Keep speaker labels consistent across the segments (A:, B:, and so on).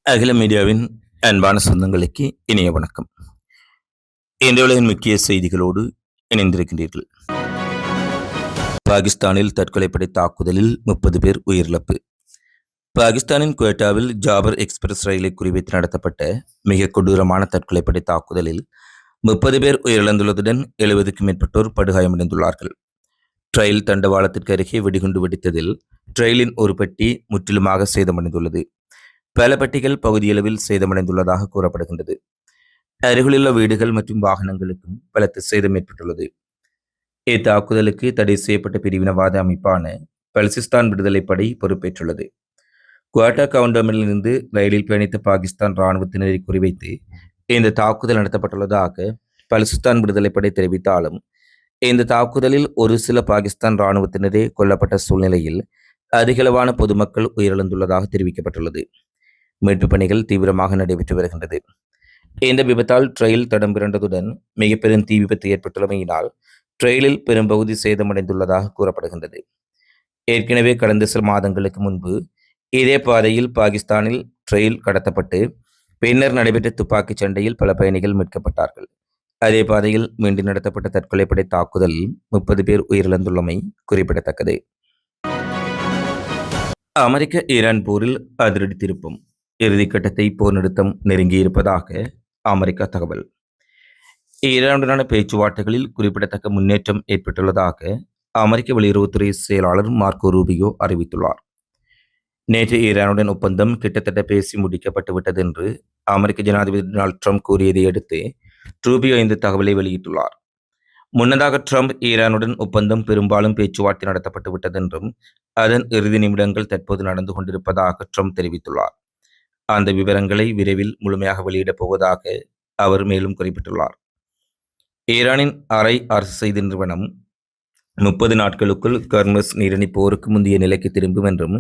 A: அகில மீடியாவின் அன்பான சொந்தங்களுக்கு இனிய வணக்கம். இன்றைய முக்கிய செய்திகளோடு இணைந்திருக்கின்றீர்கள். பாகிஸ்தானில் தற்கொலைப்படை தாக்குதலில் 30 பேர் உயிரிழப்பு. பாகிஸ்தானின் குவேட்டாவில் ஜாபர் எக்ஸ்பிரஸ் ரயிலை குறிவைத்து நடத்தப்பட்ட மிக கொடூரமான தற்கொலைப்படை தாக்குதலில் 30 பேர் உயிரிழந்துள்ளதுடன் 70க்கும் மேற்பட்டோர் படுகாயமடைந்துள்ளார்கள். ரயில் தண்டவாளத்திற்கு அருகே வெடிகுண்டு வெடித்ததில் ரயிலின் ஒரு பெட்டி முற்றிலுமாக சேதமடைந்துள்ளது. பல பெட்டிகள் பகுதியளவில் சேதமடைந்துள்ளதாக கூறப்படுகின்றது. அருகிலுள்ள வீடுகள் மற்றும் வாகனங்களுக்கும் பலத்த சேதம் ஏற்பட்டுள்ளது. இத்தாக்குதலுக்கு தடை செய்யப்பட்ட பிரிவினவாத அமைப்பான பலுசிஸ்தான் விடுதலை படை பொறுப்பேற்றுள்ளது. குவாட்டா கவுண்டமிலிருந்து ரயிலில் பயணித்த பாகிஸ்தான் இராணுவத்தினரை குறிவைத்து இந்த தாக்குதல் நடத்தப்பட்டுள்ளதாக பலுசிஸ்தான் விடுதலை படை தெரிவித்தாலும், இந்த தாக்குதலில் ஒரு சில பாகிஸ்தான் இராணுவத்தினரே கொல்லப்பட்ட சூழ்நிலையில் அதிகளவான பொதுமக்கள் உயிரிழந்துள்ளதாக தெரிவிக்கப்பட்டுள்ளது. மீட்புப் பணிகள் தீவிரமாக நடைபெற்று வருகின்றது. இந்த விபத்தால் ரயில் தடம் புரண்டதுடன் மிக பெரும் தீ விபத்து ஏற்பட்டுள்ளமையினால் ரயிலில் பெரும்பகுதி சேதமடைந்துள்ளதாக கூறப்படுகின்றது. ஏற்கனவே கடந்த சில மாதங்களுக்கு முன்பு இதே பாதையில் பாகிஸ்தானில் ரயில் கடத்தப்பட்டு பின்னர் நடைபெற்ற துப்பாக்கிச் சண்டையில் பல பயணிகள் மீட்கப்பட்டார்கள். அதே பாதையில் மீண்டும் நடத்தப்பட்ட தற்கொலைப்படை தாக்குதலில் 30 பேர் உயிரிழந்துள்ளமை குறிப்பிடத்தக்கது. அமெரிக்க ஈரான் போரில் அதிரடி திருப்பம். இறுதிக்கட்டத்தை போர் நிறுத்தம் நெருங்கியிருப்பதாக அமெரிக்கா தகவல். ஈரானுடனான பேச்சுவார்த்தைகளில் குறிப்பிடத்தக்க முன்னேற்றம் ஏற்பட்டுள்ளதாக அமெரிக்க வெளியுறவுத்துறை செயலாளர் மார்க்கோ ரூபியோ அறிவித்துள்ளார். நேற்று ஈரானுடன் ஒப்பந்தம் கிட்டத்தட்ட பேசி முடிக்கப்பட்டு விட்டது என்று அமெரிக்க ஜனாதிபதி டொனால்ட் ட்ரம்ப் கூறியதை அடுத்து ரூபியோ இந்த தகவலை வெளியிட்டுள்ளார். முன்னதாக ட்ரம்ப் ஈரானுடன் ஒப்பந்தம் பெரும்பாலும் பேச்சுவார்த்தை நடத்தப்பட்டு விட்டது என்றும் அதன் இறுதி நிமிடங்கள் தற்போது நடந்து கொண்டிருப்பதாக ட்ரம்ப் தெரிவித்துள்ளார். அந்த விவரங்களை விரைவில் முழுமையாக வெளியிடப் போவதாக அவர் மேலும் குறிப்பிட்டுள்ளார். ஈரானின் அரை அரசு செய்தி நிறுவனம் 30 நாட்களுக்குள் கர்மஸ் நீரிணை போருக்கு முந்தைய நிலைக்கு திரும்பும் என்றும்,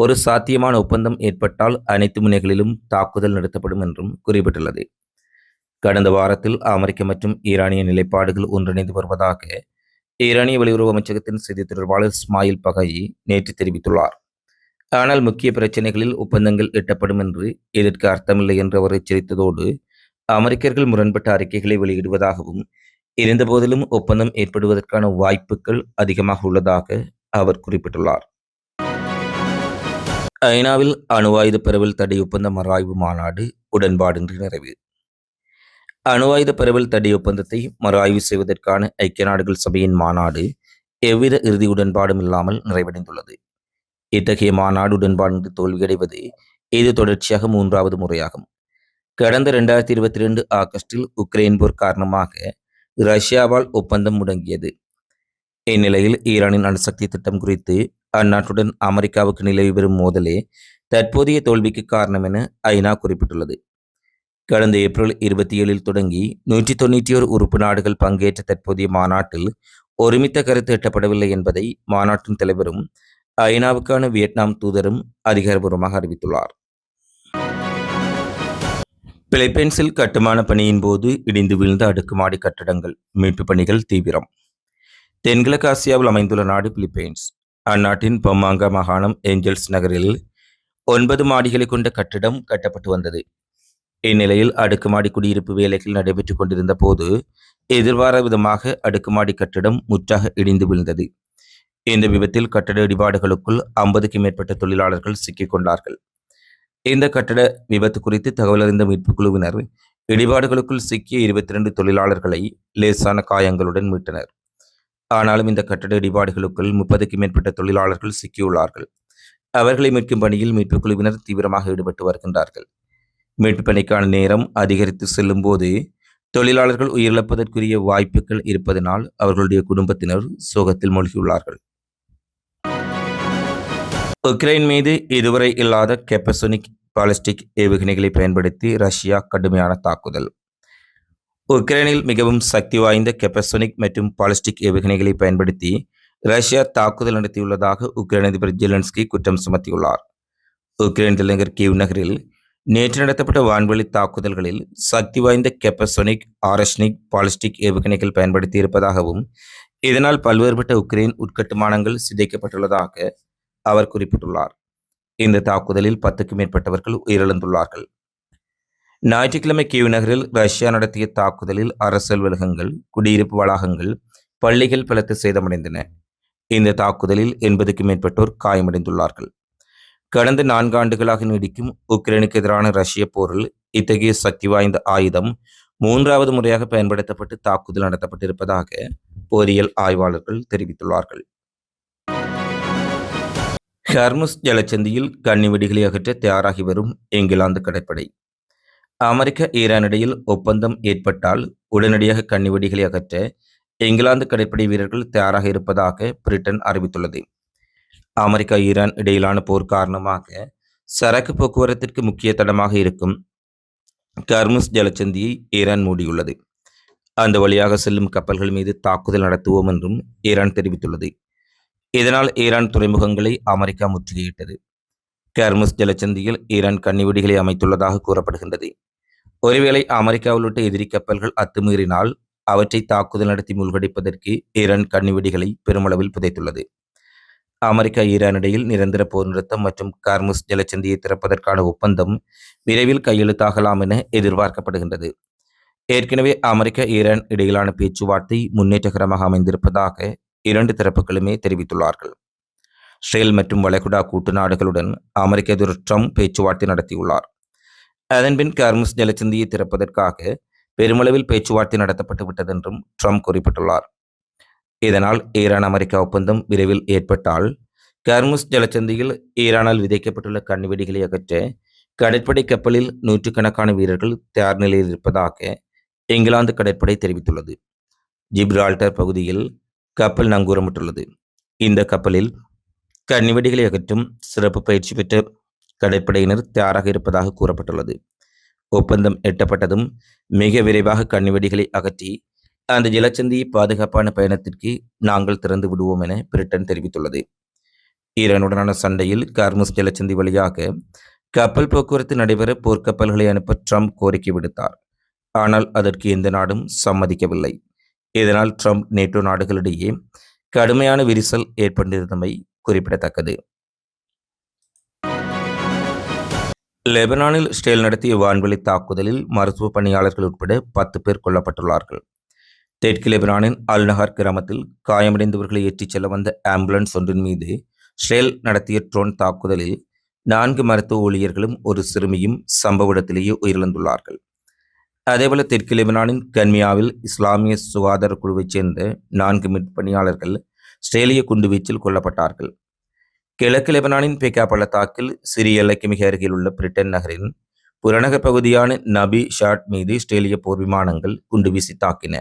A: ஒரு சாத்தியமான ஒப்பந்தம் ஏற்பட்டால் அனைத்து முனைகளிலும் தாக்குதல் நடத்தப்படும் என்றும் குறிப்பிட்டுள்ளது. கடந்த வாரத்தில் அமெரிக்க மற்றும் ஈரானிய நிலைப்பாடுகள் ஒன்றிணைந்து வருவதாக ஈரானிய வெளியுறவு அமைச்சகத்தின் செய்தி தொடர்பாளர் இஸ்மாயில் பகாயி நேற்று தெரிவித்துள்ளார். ஆனால் முக்கிய பிரச்சினைகளில் ஒப்பந்தங்கள் எட்டப்படும் என்று இதற்கு அர்த்தமில்லை என்று அவர் எச்சரித்ததோடு, அமெரிக்கர்கள் முரண்பட்ட அறிக்கைகளை வெளியிடுவதாகவும், இருந்தபோதிலும் ஒப்பந்தம் ஏற்படுவதற்கான வாய்ப்புகள் அதிகமாக உள்ளதாக அவர் குறிப்பிட்டுள்ளார். ஐநாவில் அணு ஆயுத பரவல் தடை ஒப்பந்த மறுஆய்வு மாநாடு உடன்பாடின்றி நிறைவு. அணு ஆயுத பரவல் தடை ஒப்பந்தத்தை மறுஆய்வு செய்வதற்கான ஐக்கிய நாடுகள் சபையின் மாநாடு எவ்வித இறுதி உடன்பாடும் இல்லாமல் நிறைவடைந்துள்ளது. இத்தகைய மாநாடு உடன்பாடு தோல்வியடைவது இது தொடர்ச்சியாக 3வது முறையாகும். கடந்த 2022 ஆகஸ்டில் உக்ரைன் போர் காரணமாக ரஷ்யாவால் ஒப்பந்தம் முடங்கியது. இந்நிலையில் ஈரானின் அணுசக்தி திட்டம் குறித்து அந்நாட்டுடன் அமெரிக்காவுக்கு நிலவி வரும் மோதலே தற்போதைய தோல்விக்கு காரணம் என ஐநா குறிப்பிட்டுள்ளது. கடந்த ஏப்ரல் 27 தொடங்கி 191 உறுப்பு நாடுகள் பங்கேற்ற தற்போதைய மாநாட்டில் ஒருமித்த கருத்து எட்டப்படவில்லை என்பதை மாநாட்டின் தலைவரும் ஐநாவுக்கான வியட்நாம் தூதரும் அதிகாரப்பூர்வமாக அறிவித்துள்ளார். பிலிப்பைன்ஸில் கட்டுமான பணியின் போது இடிந்து வீழ்ந்த அடுக்குமாடி கட்டடங்கள் மீட்புப் பணிகள் தீவிரம். தென்கிழக்கு ஆசியாவில் அமைந்துள்ள நாடு பிலிப்பைன்ஸ். அந்நாட்டின் பம்பாங்கா மாகாணம் ஏஞ்சல்ஸ் நகரில் 9 மாடிகளை கொண்ட கட்டிடம் கட்டப்பட்டு வந்தது. இந்நிலையில் அடுக்குமாடி குடியிருப்பு வேலைகள் நடைபெற்றுக் கொண்டிருந்த போது எதிர்பாராத விதமாக அடுக்குமாடி கட்டிடம் முற்றாக இடிந்து வீழ்ந்தது. இந்த விபத்தில் கட்டட இடிபாடுகளுக்குள் 50க்கும் மேற்பட்ட தொழிலாளர்கள் சிக்கிக் கொண்டார்கள். இந்த கட்டட விபத்து குறித்து தகவல் அறிந்த மீட்புக் குழுவினர் இடிபாடுகளுக்குள் சிக்கிய 22 தொழிலாளர்களை லேசான காயங்களுடன் மீட்டனர். ஆனாலும் இந்த கட்டட இடிபாடுகளுக்குள் 30க்கும் மேற்பட்ட தொழிலாளர்கள் சிக்கியுள்ளார்கள். அவர்களை மீட்கும் பணியில் மீட்புக் குழுவினர் தீவிரமாக ஈடுபட்டு வருகின்றார்கள். மீட்புப் பணிக்கான நேரம் அதிகரித்து செல்லும் போது தொழிலாளர்கள் உயிரிழப்பதற்குரிய வாய்ப்புகள் இருப்பதனால் அவர்களுடைய குடும்பத்தினர் சோகத்தில் மூழ்கியுள்ளார்கள். உக்ரைன் மீது இதுவரை இல்லாத கெப்பசோனிக் பாலிஸ்டிக் ஏவுகணைகளை பயன்படுத்தி ரஷ்யா கடுமையான தாக்குதல். உக்ரைனில் மிகவும் சக்தி வாய்ந்த கெப்பசோனிக் மற்றும் பாலிஸ்டிக் ஏவுகணைகளை பயன்படுத்தி ரஷ்யா தாக்குதல் நடத்தியுள்ளதாக உக்ரைன் அதிபர் ஜெலன்ஸ்கி குற்றம் சுமத்தியுள்ளார். உக்ரைன் தலைநகர் கீவ் நகரில் நேற்று நடத்தப்பட்ட வான்வெளி தாக்குதல்களில் சக்தி வாய்ந்த கெப்பசோனிக், ஆரஷ்னிக், பாலிஸ்டிக் ஏவுகணைகள் பயன்படுத்தி இருப்பதாகவும், இதனால் பல்வேறுபட்ட உக்ரைன் உட்கட்டுமானங்கள் சிதைக்கப்பட்டுள்ளதாக அவர் குறிப்பிட்டுள்ளார். இந்த தாக்குதலில் 10க்கும் மேற்பட்டவர்கள் உயிரிழந்துள்ளார்கள். ஞாயிற்றுக்கிழமை கீவ் நகரில் ரஷ்யா நடத்திய தாக்குதலில் அரசு அலுவலகங்கள், குடியிருப்பு வளாகங்கள், பள்ளிகள் பலத்து சேதமடைந்தன. இந்த தாக்குதலில் 80க்கும் மேற்பட்டோர் காயமடைந்துள்ளார்கள். கடந்த 4 ஆண்டுகளாக நீடிக்கும் உக்ரைனுக்கு எதிரான ரஷ்ய போரில் இத்தகைய சக்தி வாய்ந்த ஆயுதம் 3வது முறையாக பயன்படுத்தப்பட்டு தாக்குதல் நடத்தப்பட்டிருப்பதாக போரியல் ஆய்வாளர்கள் தெரிவித்துள்ளார்கள். ஹார்முஸ் ஜலசந்தியில் கன்னிவெடிகளை அகற்ற தயாராகி வரும் இங்கிலாந்து கடற்படை. அமெரிக்க ஈரான் இடையில் ஒப்பந்தம் ஏற்பட்டால் உடனடியாக கன்னிவெடிகளை அகற்ற இங்கிலாந்து கடற்படை வீரர்கள் தயாராக இருப்பதாக பிரிட்டன் அறிவித்துள்ளது. அமெரிக்கா ஈரான் இடையிலான போர் காரணமாக சரக்கு போக்குவரத்திற்கு முக்கிய தடமாக இருக்கும் ஹார்முஸ் ஜலசந்தியை ஈரான் மூடியுள்ளது. அந்த வழியாக செல்லும் கப்பல்கள் மீது தாக்குதல் நடத்துவோம் என்றும் ஈரான் தெரிவித்துள்ளது. இதனால் ஈரான் துறைமுகங்களை அமெரிக்கா முற்றுகையிட்டது. ஹார்முஸ் ஜலசந்தியில் ஈரான் கன்னிவெடிகளை அமைத்துள்ளதாக கூறப்படுகின்றது. ஒருவேளை அமெரிக்கா உள்ளிட்ட எதிரி கப்பல்கள் அத்துமீறினால் அவற்றை தாக்குதல் நடத்தி மூழ்கடிப்பதற்கு ஈரான் கன்னிவெடிகளை பெருமளவில் புதைத்துள்ளது. அமெரிக்கா ஈரான் இடையில் நிரந்தர போர் நிறுத்தம் மற்றும் ஹார்முஸ் ஜலசந்தியை திறப்பதற்கான ஒப்பந்தம் விரைவில் கையெழுத்தாகலாம் என எதிர்பார்க்கப்படுகின்றது. ஏற்கனவே அமெரிக்கா ஈரான் இடையிலான பேச்சுவார்த்தை முன்னேற்றகரமாக அமைந்திருப்பதாக 2 தரப்புகளுமே தெரிவித்துள்ளார்கள். இஸ்ரேல் மற்றும் வளைகுடா கூட்டு நாடுகளுடன் அமெரிக்க அதிபர் ட்ரம்ப் பேச்சுவார்த்தை நடத்தியுள்ளார். அதன்பின் ஹார்முஸ் ஜலசந்தியை திறப்பதற்காக பெருமளவில் பேச்சுவார்த்தை நடத்தப்பட்டு விட்டதென்றும் ட்ரம்ப் குறிப்பிட்டுள்ளார். இதனால் ஈரான் அமெரிக்கா ஒப்பந்தம் விரைவில் ஏற்பட்டால் ஹார்முஸ் ஜலசந்தியில் ஈரானால் விதைக்கப்பட்டுள்ள கன்னிவெடிகளை அகற்ற கடற்படை கப்பலில் 100கணக்கான வீரர்கள் தயார் நிலையில் இருப்பதாக இங்கிலாந்து கடற்படை தெரிவித்துள்ளது. ஜிப்ரால்டர் பகுதியில் கப்பல் நங்கூரமிட்டுள்ளது. இந்த கப்பலில் கன்னிவெடிகளை அகற்றும் சிறப்பு பயிற்சி பெற்ற கடற்படையினர் தயாராக இருப்பதாக கூறப்பட்டுள்ளது. ஒப்பந்தம் எட்டப்பட்டதும் மிக விரைவாக கன்னிவெடிகளை அகற்றி அந்த ஜலசந்தியை பாதுகாப்பான பயணத்திற்கு நாங்கள் திறந்து விடுவோம் என பிரிட்டன் தெரிவித்துள்ளது. ஈரானுடனான சண்டையில் ஹார்முஸ் ஜலசந்தி வழியாக கப்பல் போக்குவரத்து நடைபெற போர்க்கப்பல்களை அனுப்ப ட்ரம்ப் கோரிக்கை விடுத்தார். ஆனால் அதற்கு எந்த நாடும் சம்மதிக்கவில்லை. இதனால் ட்ரம்ப் நேட்டோ நாடுகளிடையே கடுமையான விரிசல் ஏற்பட்டிருந்தமை குறிப்பிடத்தக்கது. லெபனானில் இஸ்ரேல் நடத்திய வான்வெளி தாக்குதலில் மருத்துவ பணியாளர்கள் உட்பட 10 பேர் கொல்லப்பட்டுள்ளார்கள். தெற்கு லெபனானின் அல்நஹர் கிராமத்தில் காயமடைந்தவர்களை ஏற்றிச் செல்ல வந்த ஆம்புலன்ஸ் ஒன்றின் மீது இஸ்ரேல் நடத்திய ட்ரோன் தாக்குதலில் 4 மருத்துவ ஊழியர்களும் ஒரு சிறுமியும் சம்பவ இடத்திலேயே உயிரிழந்துள்ளார்கள். அதேபோல தெற்கு லெபனானின் கன்மியாவில் இஸ்லாமிய சுகாதார குழுவைச் சேர்ந்த 4 மீட்பு பணியாளர்கள் இஸ்ரேலிய குண்டுவீச்சில் கொல்லப்பட்டார்கள். கிழக்கு லெபனானின் பெக்கா பள்ளத்தாக்கில் சிரிய எல்லைக்கு மிக அருகில் உள்ள பிரிட்டன் நகரின் புறநகர் பகுதியான நபி ஷாட் மீது இஸ்ரேலிய போர் விமானங்கள் குண்டுவீசி தாக்கின.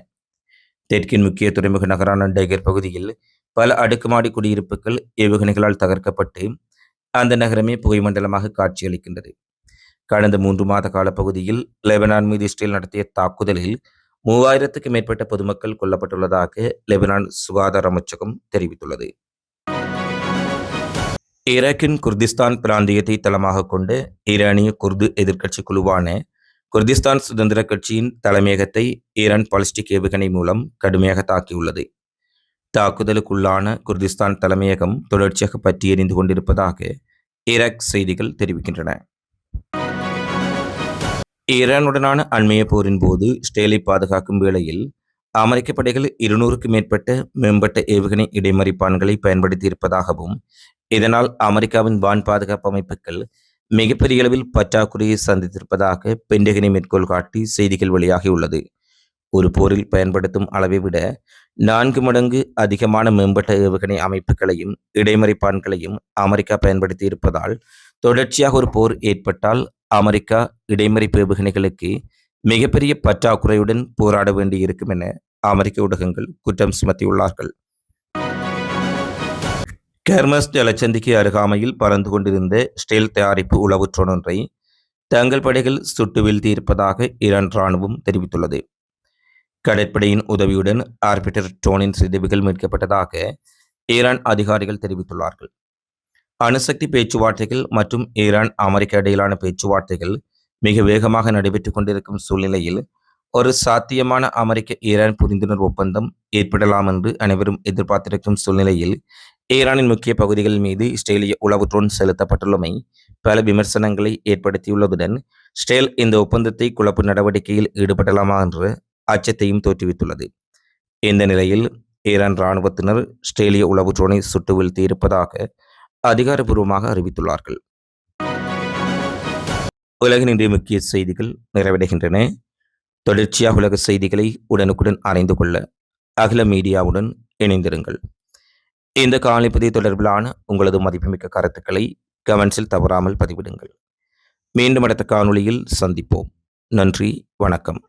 A: தெற்கின் முக்கிய துறைமுக நகரான டைகர் பகுதியில் பல அடுக்குமாடி குடியிருப்புகள் ஏவுகணைகளால் தகர்க்கப்பட்டு அந்த நகரமே புகைமண்டலமாக காட்சியளிக்கின்றது. கடந்த 3 மாத கால பகுதியில் லெபனான் மீது இஸ்ரேல் நடத்திய தாக்குதலில் 3000க்கும் மேற்பட்ட பொதுமக்கள் கொல்லப்பட்டுள்ளதாக லெபனான் சுகாதார அமைச்சகம் தெரிவித்துள்ளது. ஈராக்கின் குர்திஸ்தான் பிராந்தியத்தை தளமாக கொண்ட ஈரானிய குர்து எதிர்க்கட்சி குழுவான குர்திஸ்தான் சுதந்திர கட்சியின் தலைமையகத்தை ஈரான் பாலிஸ்டிக் ஏவுகணை மூலம் கடுமையாக தாக்கியுள்ளது. தாக்குதலுக்குள்ளான குர்திஸ்தான் தலைமையகம் தொடர்ச்சியாக பற்றி எரிந்து கொண்டிருப்பதாக ஈராக் செய்திகள் தெரிவிக்கின்றன. ஈரானுடனான அண்மைய போரின் போது இஸ்ரேலை பாதுகாக்கும் வேளையில் அமெரிக்க படைகள் 200க்கும் மேற்பட்ட மேம்பட்ட ஏவுகணை இடைமறிப்பான்களை பயன்படுத்தியிருப்பதாகவும் இதனால் அமெரிக்காவின் வான் பாதுகாப்பு அமைப்புகள் மிகப்பெரிய அளவில் பற்றாக்குறையை சந்தித்திருப்பதாக பென்டகனை மேற்கோள் காட்டி செய்திகள் வெளியாகியுள்ளது. ஒரு போரில் பயன்படுத்தும் அளவை விட 4 மடங்கு அதிகமான மேம்பட்ட ஏவுகணை அமைப்புகளையும் இடைமறிப்பான்களையும் அமெரிக்கா பயன்படுத்தி இருப்பதால் தொடர்ச்சியாக ஒரு போர் ஏற்பட்டால் அமெரிக்கா இடைமறிப்பு ஏவுகணைகளுக்கு மிகப்பெரிய பற்றாக்குறையுடன் போராட வேண்டியிருக்கும் என அமெரிக்க ஊடகங்கள் குற்றம் சுமத்தியுள்ளார்கள். ஹார்முஸ் ஜலசந்திக்கு அருகாமையில் பறந்து கொண்டிருந்த இஸ்ரேல் தயாரிப்பு உளவு ட்ரோன் ஒன்றை தங்கள் படைகள் சுட்டு வீழ்த்தியிருப்பதாக ஈரான் ராணுவம் தெரிவித்துள்ளது. கடற்படையின் உதவியுடன் ஆர்பிட்டர் ட்ரோனின் சிதைவுகள் மீட்கப்பட்டதாக ஈரான் அதிகாரிகள் தெரிவித்துள்ளார்கள். அணுசக்தி பேச்சுவார்த்தைகள் மற்றும் ஈரான் அமெரிக்கா இடையிலான பேச்சுவார்த்தைகள் மிக வேகமாக நடைபெற்றுக் கொண்டிருக்கும் சூழ்நிலையில் ஒரு சாத்தியமான அமெரிக்க ஈரான் புரிந்துணர்வு ஒப்பந்தம் ஏற்படலாம் என்று அனைவரும் எதிர்பார்த்திருக்கும் சூழ்நிலையில் ஈரானின் முக்கிய பகுதிகள் மீது இஸ்ரேலிய உளவு ட்ரோன் செலுத்தப்பட்டுள்ளமை பல விமர்சனங்களை ஏற்படுத்தியுள்ளதுடன் இஸ்ரேல் இந்த ஒப்பந்தத்தை குழப்பு நடவடிக்கையில் ஈடுபடலாமா என்ற அச்சத்தையும் தோற்றுவித்துள்ளது. இந்த நிலையில் ஈரான் இராணுவத்தினர் இஸ்ரேலிய உளவு ட்ரோனை சுட்டு வீழ்த்தியிருப்பதாக அதிகாரப்பூர்வமாக அறிவித்துள்ளார்கள். உலகின் இன்றைய முக்கிய செய்திகள் நிறைவடைகின்றன. தொடர்ச்சியாக உலக செய்திகளை உடனுக்குடன் அறிந்து கொள்ள அகில மீடியாவுடன் இணைந்திருங்கள். இந்த காணொளிப்பதிவு தொடர்பிலான உங்களது மதிப்புமிக்க கருத்துக்களை கமெண்ட்ஸில் தவறாமல் பதிவிடுங்கள். மீண்டும் அடுத்த காணொளியில் சந்திப்போம். நன்றி, வணக்கம்.